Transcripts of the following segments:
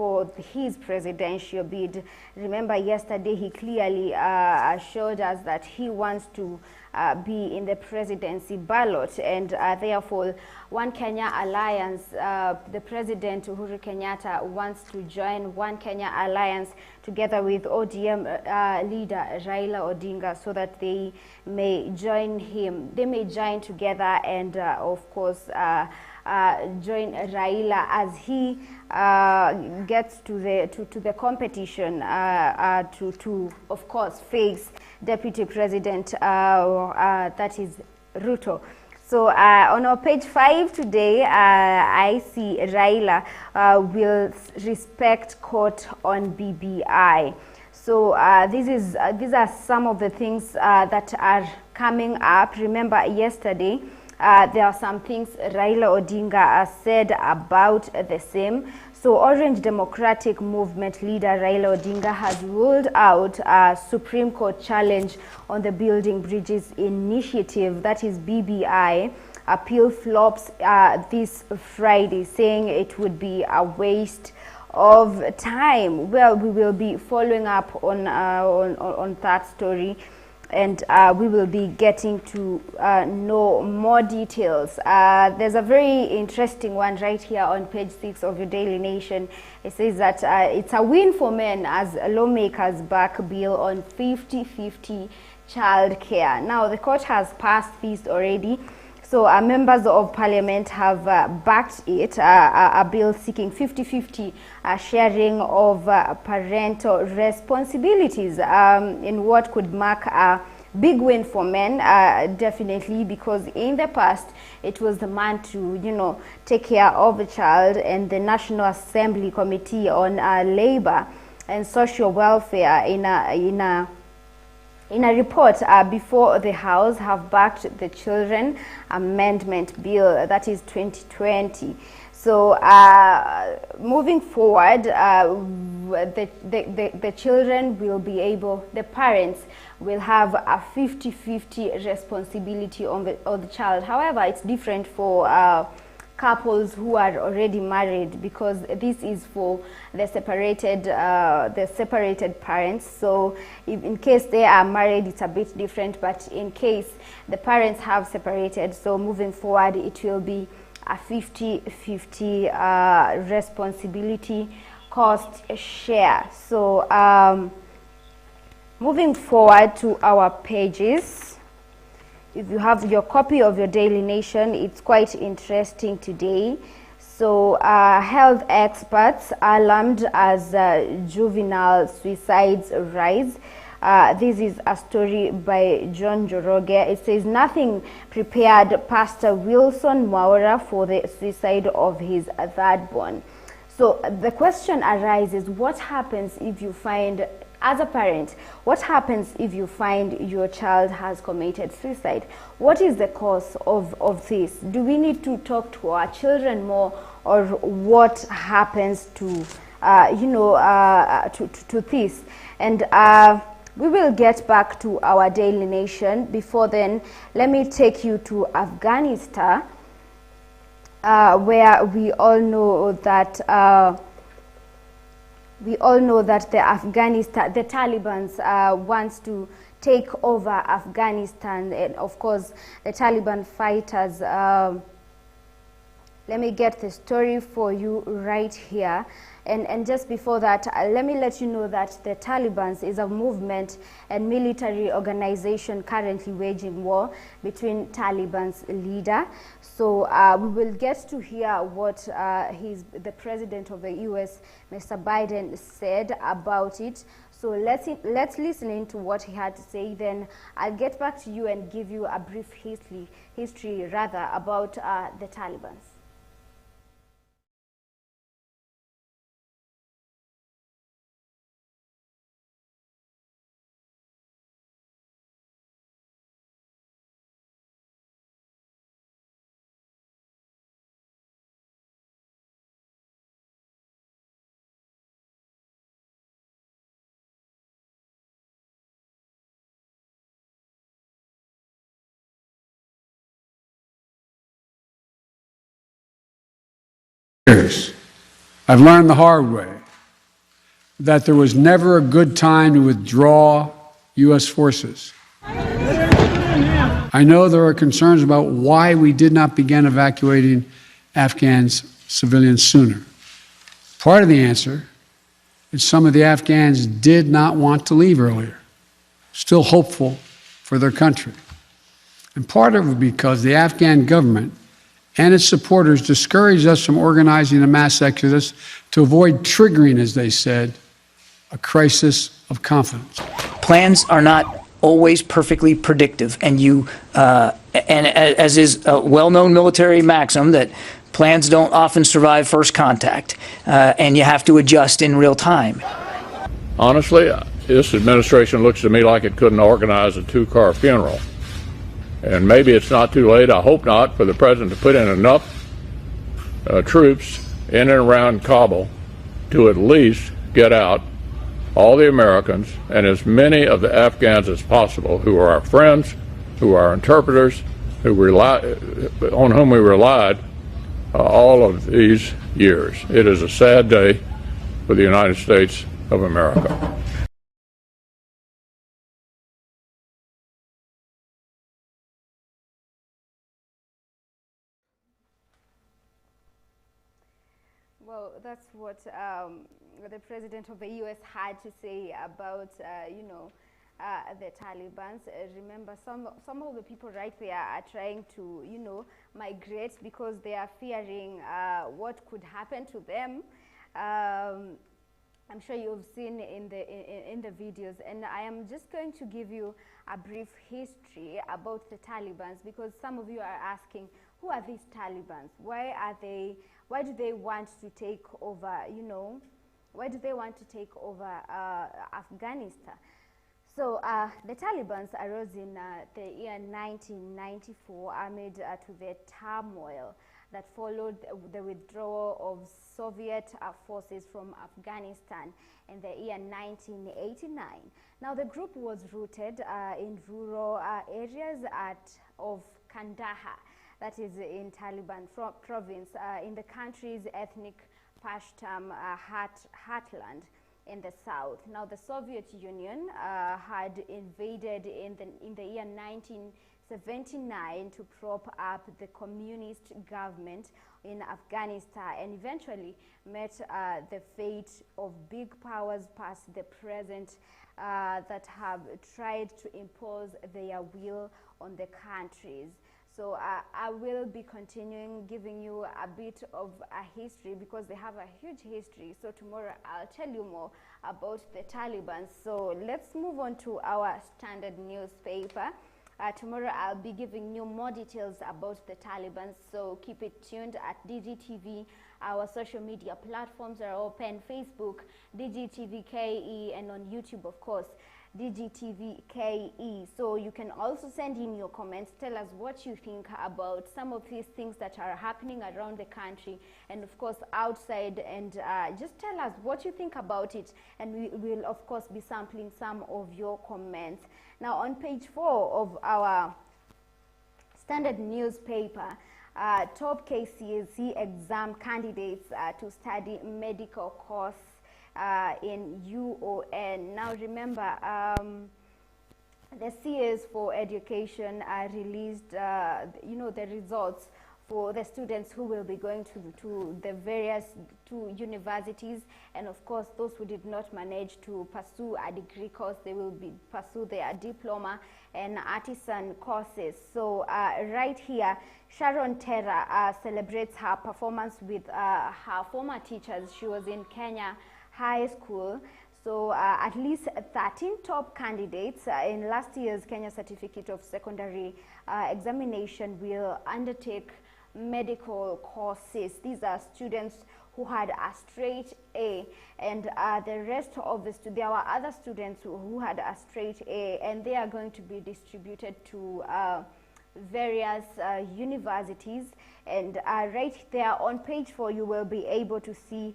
for his presidential bid. Remember, yesterday he clearly showed us that he wants to be in the presidency ballot, and therefore One Kenya Alliance, the President Uhuru Kenyatta wants to join One Kenya Alliance together with ODM leader Raila Odinga, so that they may join him. They may join together and of course join Raila as he gets to the competition to of course face Deputy President that is Ruto. So on our page 5 today, I see Raila will respect court on BBI. So these are some of the things that are coming up. Remember, yesterday there are some things Raila Odinga said about the same. So Orange Democratic Movement leader Raila Odinga has ruled out a Supreme Court challenge on the Building Bridges Initiative, that is BBI. Appeal flops this Friday, saying it would be a waste of time. Well, we will be following up on that story, and we will be getting to know more details. There's a very interesting one right here on page 6 of your Daily Nation. It says that it's a win for men as lawmakers back bill on 50-50 child care. Now, the court has passed this already. So members of parliament have backed it, a bill seeking 50-50 sharing of parental responsibilities in what could mark a big win for men, definitely, because in the past it was the man to, you know, take care of the child, and the National Assembly Committee on Labor and Social Welfare in a report before the House have backed the Children Amendment Bill, that is 2020. So moving forward, the children will be able, the parents will have a 50-50 responsibility on the child. However, it's different for couples who are already married, because this is for the separated parents. So if in case they are married, it's a bit different, but in case the parents have separated, so moving forward it will be a 50-50 responsibility cost share. So moving forward to our pages, if you have your copy of your Daily Nation, it's quite interesting today. So health experts alarmed as juvenile suicides rise. This is a story by John Joroge. It says, nothing prepared Pastor Wilson Mwaura for the suicide of his third born. So the question arises, what happens if you find, as a parent, what happens if you find your child has committed suicide? What is the cause of this? Do we need to talk to our children more, or what happens to, to this? And we will get back to our Daily Nation. Before then, let me take you to Afghanistan, where we all know that the Taliban wants to take over Afghanistan, and of course the Taliban fighters. Let me get the story for you right here. And just before that, let me let you know that the Taliban is a movement and military organization currently waging war between Taliban's leader. So we will get to hear what the president of the US, Mr. Biden, said about it. So let's listen into what he had to say. Then I'll get back to you and give you a brief history about the Taliban. I've learned the hard way that there was never a good time to withdraw U.S. forces. I know there are concerns about why we did not begin evacuating Afghan civilians sooner. Part of the answer is some of the Afghans did not want to leave earlier, still hopeful for their country. And part of it because the Afghan government and its supporters discouraged us from organizing a mass exodus to avoid triggering, as they said, a crisis of confidence. Plans are not always perfectly predictive, and as is a well-known military maxim, that plans don't often survive first contact, and you have to adjust in real time. Honestly, this administration looks to me like it couldn't organize a two-car funeral. And maybe it's not too late, I hope not, for the president to put in enough troops in and around Kabul to at least get out all the Americans and as many of the Afghans as possible who are our friends, who are our interpreters, on whom we relied all of these years. It is a sad day for the United States of America. Well, that's what the president of the U.S. had to say about, the Taliban. Remember, some of the people right there are trying to, migrate because they are fearing what could happen to them. I'm sure you've seen in the videos, and I am just going to give you a brief history about the Taliban, because some of you are asking, who are these Taliban? Why do they want to take over, why do they want to take over Afghanistan? So the Taliban arose in the year 1994 amid to the turmoil that followed the withdrawal of Soviet forces from Afghanistan in the year 1989. Now the group was rooted in rural areas of Kandahar, that is in Taliban province, in the country's ethnic Pashtun heartland in the south. Now the Soviet Union had invaded in the year 1979 to prop up the communist government in Afghanistan, and eventually met the fate of big powers past the present that have tried to impose their will on the countries. So I will be continuing giving you a bit of a history because they have a huge history. So tomorrow I'll tell you more about the Taliban. So let's move on to our standard newspaper. Tomorrow I'll be giving you more details about the Taliban. So keep it tuned at DGTV. Our social media platforms are open: Facebook, DGTV KE, and on YouTube, of course, DGTV KE. So you can also send in your comments. Tell us what you think about some of these things that are happening around the country and of course outside, and just tell us what you think about it, and we will of course be sampling some of your comments. Now on page 4 of our standard newspaper, top KCSE exam candidates to study medical course in UON. Now remember, the CS for Education released the results for the students who will be going to the various universities, and of course those who did not manage to pursue a degree course, they will pursue their diploma and artisan courses. So right here, Sharon Terra celebrates her performance with her former teachers. She was in Kenya High School. So at least 13 top candidates in last year's Kenya Certificate of Secondary examination will undertake medical courses. These are students who had a straight A, and the rest of there were other students who had a straight A, and they are going to be distributed to various universities, and right there on page 4 you will be able to see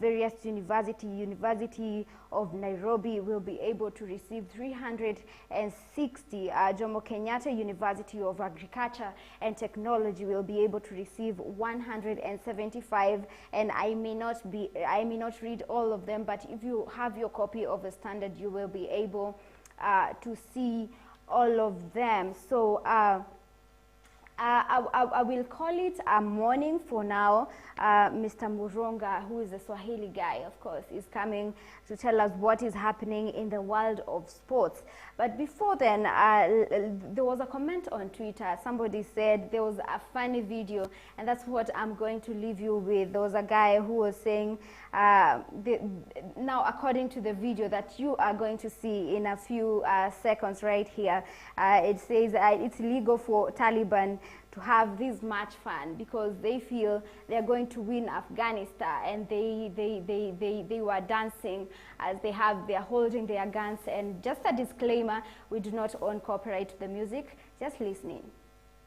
various University of Nairobi will be able to receive 360. Jomo Kenyatta University of Agriculture and Technology will be able to receive 175, and I may not read all of them, but if you have your copy of the Standard you will be able to see all of them. So I will call it a morning for now. Mr. Muronga, who is a Swahili guy, of course, is coming to tell us what is happening in the world of sports. But before then, there was a comment on Twitter. Somebody said there was a funny video, and that's what I'm going to leave you with. There was a guy who was saying, now according to the video that you are going to see in a few seconds right here, it says it's illegal for Taliban to have this match fun because they feel they're going to win Afghanistan, and they were dancing as they're holding their guns. And just a disclaimer, we do not own copyright to the music, just listening.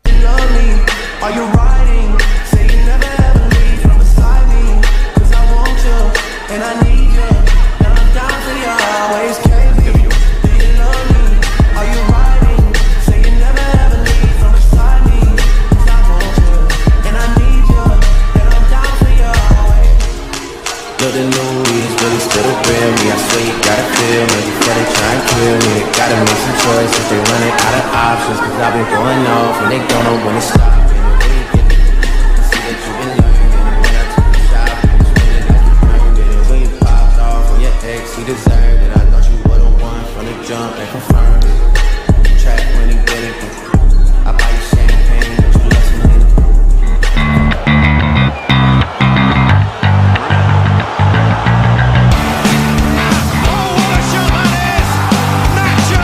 Are you riding? Say you never ever leave from beside me, 'cause I want you and I need you, and I'm down for you always, KB. Do you love me? Are you riding? Say you never ever leave from beside me, 'cause I want you and I need you, and I'm down for you always. Look, the Louis really still the real me. I swear you gotta feel me before they try and kill me. Gotta make some choices, they running out of options, 'cause I've been going off and they don't know when to stop. He deserved it. I thought you were the one from the jump and confirmed it. Track when he did it. I buy you champagne, but you love some nigga. Oh, what a show that is! Nacho!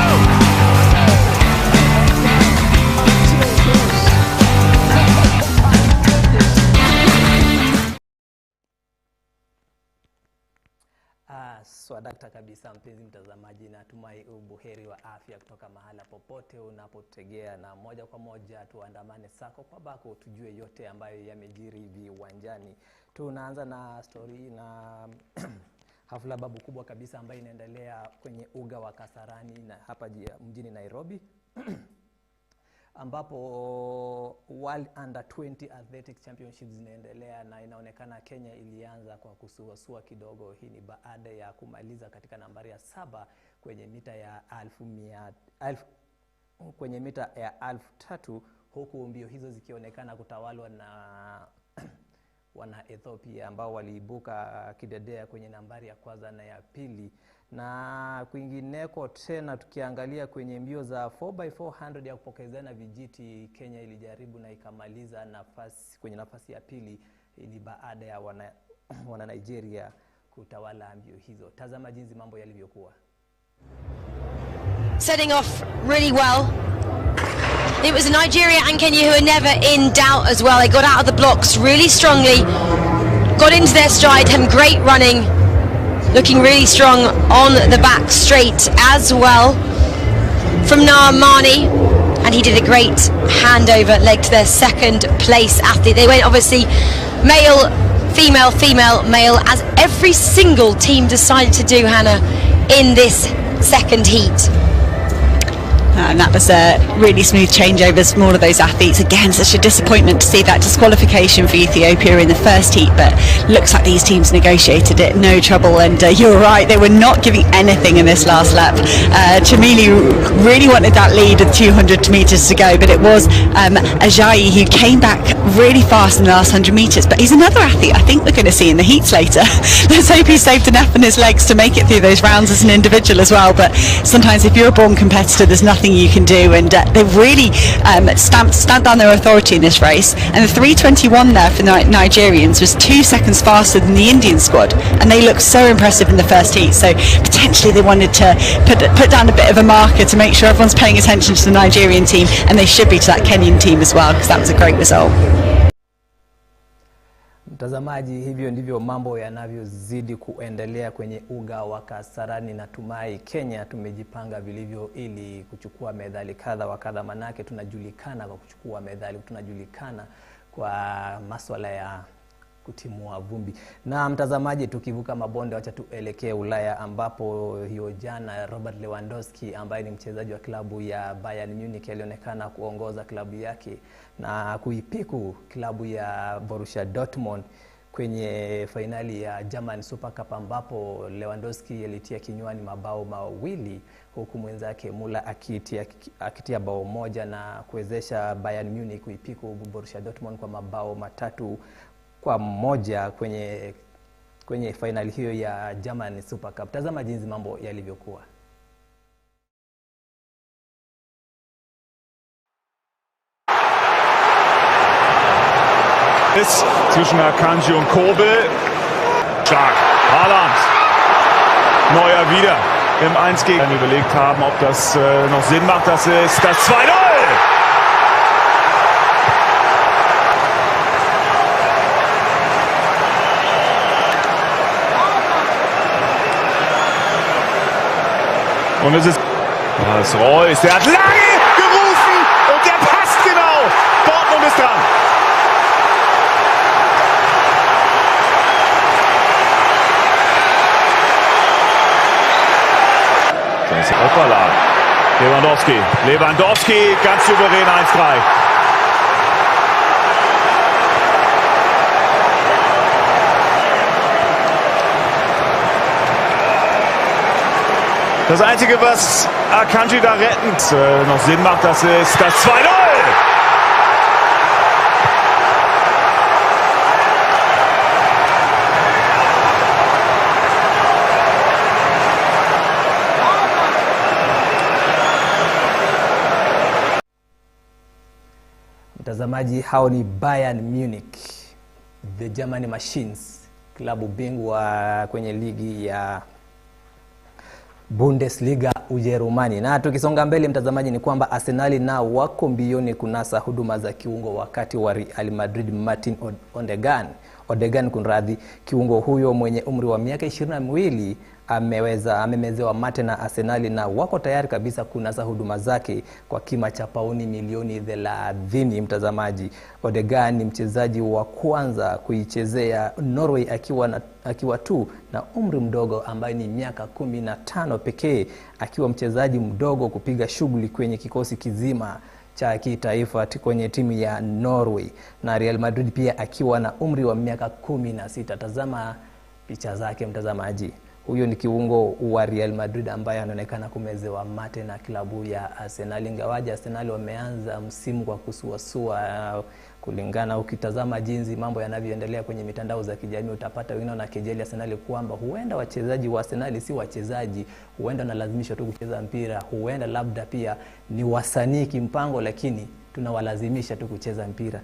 Swadakta kabisa, mpenzi mtazamaji, natumai ubuheri wa afya kutoka mahala popote unapotegea, na moja kwa moja tuandamane sako kwa bako tujue yote ambayo yamejiri viwanjani. Tunaanza na story na hafla babu kubwa kabisa ambayo inaendelea kwenye uga wa Kasarani na hapa mjini Nairobi ambapo World Under 20 Athletics Championships zinaendelea, na inaonekana Kenya ilianza kwa kusuasua kidogo. Hii ni baada ya kumaliza katika nambari ya 7 kwenye mita ya 1000, huku mbio hizo zikionekana kutawalwa na wana Ethiopia ambao waliibuka kidedea kwenye nambari ya kwanza na ya pili. Na kwingineko tena tukiangalia kwenye mbio za 4x400 ya kupokezana vijiti, Kenya ilijaribu na ikamaliza kwenye nafasi ya pili. Ni baada ya wana Nigeria kutawala mbio hizo. Tazama jinsi mambo yalivyokuwa. Setting off really well. It was Nigeria and Kenya who were never in doubt as well. They got out of the blocks really strongly, got into their stride, had great running, looking really strong on the back straight as well from Naamani, and he did a great handover leg to their second place athlete. They went obviously male, female, female, male, as every single team decided to do, Hannah, in this second heat. And that was a really smooth changeovers from all of those athletes. Again, such a disappointment to see that disqualification for Ethiopia in the first heat, but looks like these teams negotiated it, no trouble. And you're right, they were not giving anything in this last lap. Chamili really wanted that lead with 200 metres to go, but it was Ajayi who came back really fast in the last 100 metres. But he's another athlete I think we're going to see in the heats later. Let's hope he saved enough in his legs to make it through those rounds as an individual as well. But sometimes if you're a born competitor, there's nothing you can do, and they've really stamped down their authority in this race. And the 3:21 there for the Nigerians was 2 seconds faster than the Indian squad, and they looked so impressive in the first heat. So potentially they wanted to put down a bit of a marker to make sure everyone's paying attention to the Nigerian team, and they should be to that Kenyan team as well, because that was a great result. Mtazamaji, hivyo ndivyo mambo yanavyozidi kuendelea kwenye uga wa Kasarani. Natumai Kenya tumejipanga vilivyo ili kuchukua medali kadha wa kadha, manake tunajulikana kwa kuchukua medali, tunajulikana kwa masuala ya kutimua vumbi. Na mtazamaji, tukivuka mabonde, wacha tuelekee Ulaya, ambapo hiyo jana Robert Lewandowski ambaye ni mchezaji wa klabu ya Bayern Munich alionekana kuongoza klabu yake na kuipiku klabu ya Borussia Dortmund kwenye fainali ya German Super Cup, ambapo Lewandowski alitia kinywani mabao mawili huku mwenzake Müller akitia bao moja na kuwezesha Bayern Munich kuipiku Borussia Dortmund kwa mabao 3-1 kwenye fainali hiyo ya German Super Cup. Tazama jinsi mambo yalivyokuwa. Zwischen Akanji und Kobel. Stark. Haaland. Neuer wieder im 1 gegen. Überlegt haben, ob das noch Sinn macht. Das ist das 2-0. Und es ist Reus, der hat lange gerufen und der passt genau. Dortmund ist dran. Das ist Hoppala. Lewandowski, ganz souverän 1-3. Das Einzige, was Akanji da rettend noch Sinn macht, das ist das 2-0. Mtazamaji, hao ni Bayern Munich, the German Machines, klabu bingwa kwenye ligi ya Bundesliga Ujerumani. Na tukisonga mbele mtazamaji, ni kwamba Arsenal na wako mbioni kunasa huduma za kiungo wakati wa Real Madrid Martin Odegaard kunradhi. Kiungo huyo mwenye umri wa miaka 22 amemezewa mate na Arsenal na wako tayari kabisa kunasa huduma zake kwa kima cha pauni milioni 30. Mtazamaji, Odegaard ni mchezaji wa kwanza kuichezea Norway akiwa tu na umri mdogo, ambaye ni miaka 15 pekee, akiwa mchezaji mdogo kupiga shughuli kwenye kikosi kizima cha kitaifa kwenye timu ya Norway, na Real Madrid pia akiwa na umri wa miaka 16. Tazama picha zake mtazamaji. Huyo ni kiungo wa Real Madrid ambaye anaonekana kumezewa mate na klabu ya Arsenal. Ingawaje Arsenal wameanza msimu kwa kusuasua kulingana, ukitazama jinsi mambo yanavyoendelea kwenye mitandao za kijamii, utapata wengine na kejeli Arsenal kwamba huenda wachezaji wa Arsenal si wachezaji, huenda wanalazimishwa tu kucheza mpira, huenda labda pia ni wasanii kimpango, lakini tunawalazimisha tu kucheza mpira.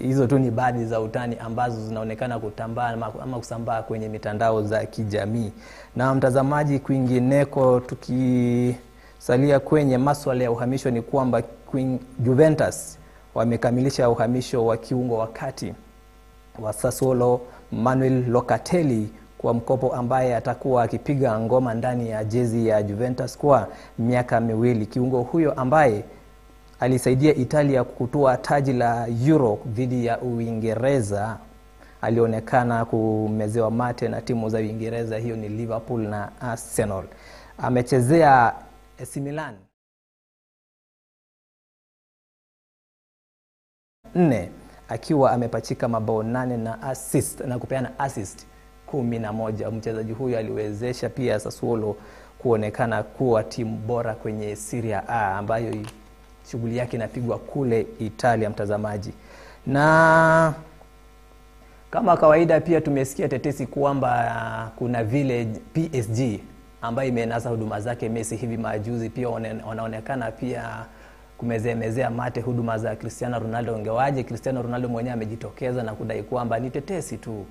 Hizo tu ni baadhi za utani ambazo zinaonekana kutambaa ama kusambaa kwenye mitandao za kijamii. Na mtazamaji, kwingineko tukisalia kwenye masuala ya uhamisho, ni kwamba Juventus wamekamilisha uhamisho wa kiungo wakati wa Sassuolo Manuel Locatelli kwa mkopo, ambaye atakuwa akipiga ngoma ndani ya jezi ya Juventus kwa miaka 2. Kiungo huyo ambaye alisaidia Italia kutua taji la Euro dhidi ya Uingereza alionekana kumezewa mate na timu za Uingereza, hiyo ni Liverpool na Arsenal. Amechezea AC Milan 4 akiwa amepachika mabao 8 na kupeana assist 11. Mchezaji huyu aliwezesha pia Sassuolo kuonekana kuwa timu bora kwenye Serie A, ambayo shughuli yake inapigwa kule Italia mtazamaji. Na kama kawaida pia tumesikia tetesi kwamba kuna vile PSG ambayo imenasa huduma zake Messi hivi majuzi, pia wanaonekana pia kumezemezea mate huduma za Cristiano Ronaldo. Ingawaje Cristiano Ronaldo mwenyewe amejitokeza na kudai kwamba ni tetesi tu,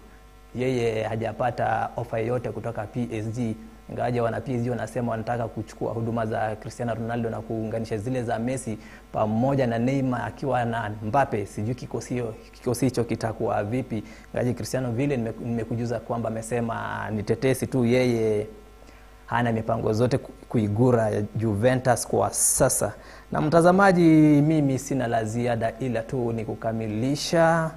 yeye hajapata ofa yoyote kutoka PSG, ingawaje wana PSG wanasema wanataka kuchukua huduma za Cristiano Ronaldo na kuunganisha zile za Messi pamoja na Neymar akiwa na Mbappe. Sijui kikosi hicho kitakuwa vipi, ingawaje Cristiano vile nimekujuza kwamba amesema ni tetesi tu, yeye hana mipango zote kuigura Juventus kwa sasa. Na mtazamaji, mimi sina la ziada ila tu ni kukamilisha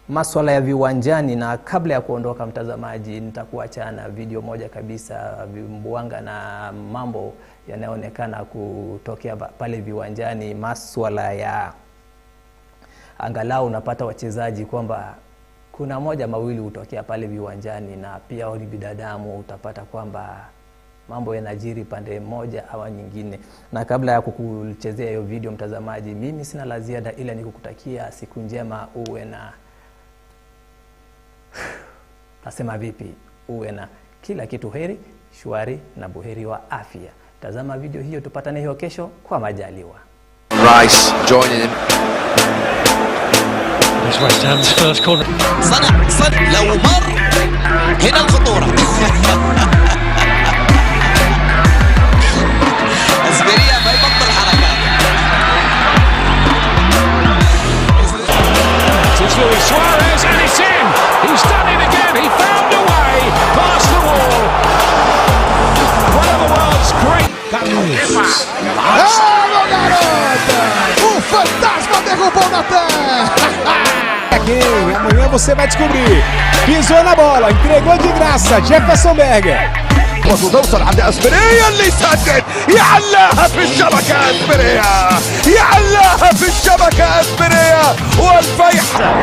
masuala ya viwanjani, na kabla ya kuondoka mtazamaji, nitakuacha na video moja kabisa vimbwanga na mambo yanayoonekana kutokea pale viwanjani, masuala ya angalau unapata wachezaji kwamba kuna moja mawili hutokea pale viwanjani, na pia wali binadamu utapata kwamba mambo yanajiri pande moja au nyingine. Na kabla ya kukuchezea hiyo video mtazamaji, mimi sina la ziada ila nikukutakia siku njema, uwe na nasema vipi, uwe na kila kitu heri, shwari na buheri wa afya. Tazama video hiyo, tupatane hiyo kesho kwa majaliwa. Rice joining him. It's West Ham's first corner. صد لو مر هنا الخطورة. اسبريا ما يبطل حركات. It's Luis Suarez and it's in. He's done it again. He found a way past the wall. One of the world's great. O fantasma derrubou na terra. Amanhã você vai descobrir. Pisou na bola, entregou de graça, Jefferson Berger. وتوصل عند اسبريا اللي سدد، يعلاها في الشبكه اسبريا، يعلاها في الشبكه اسبريا والفيحة.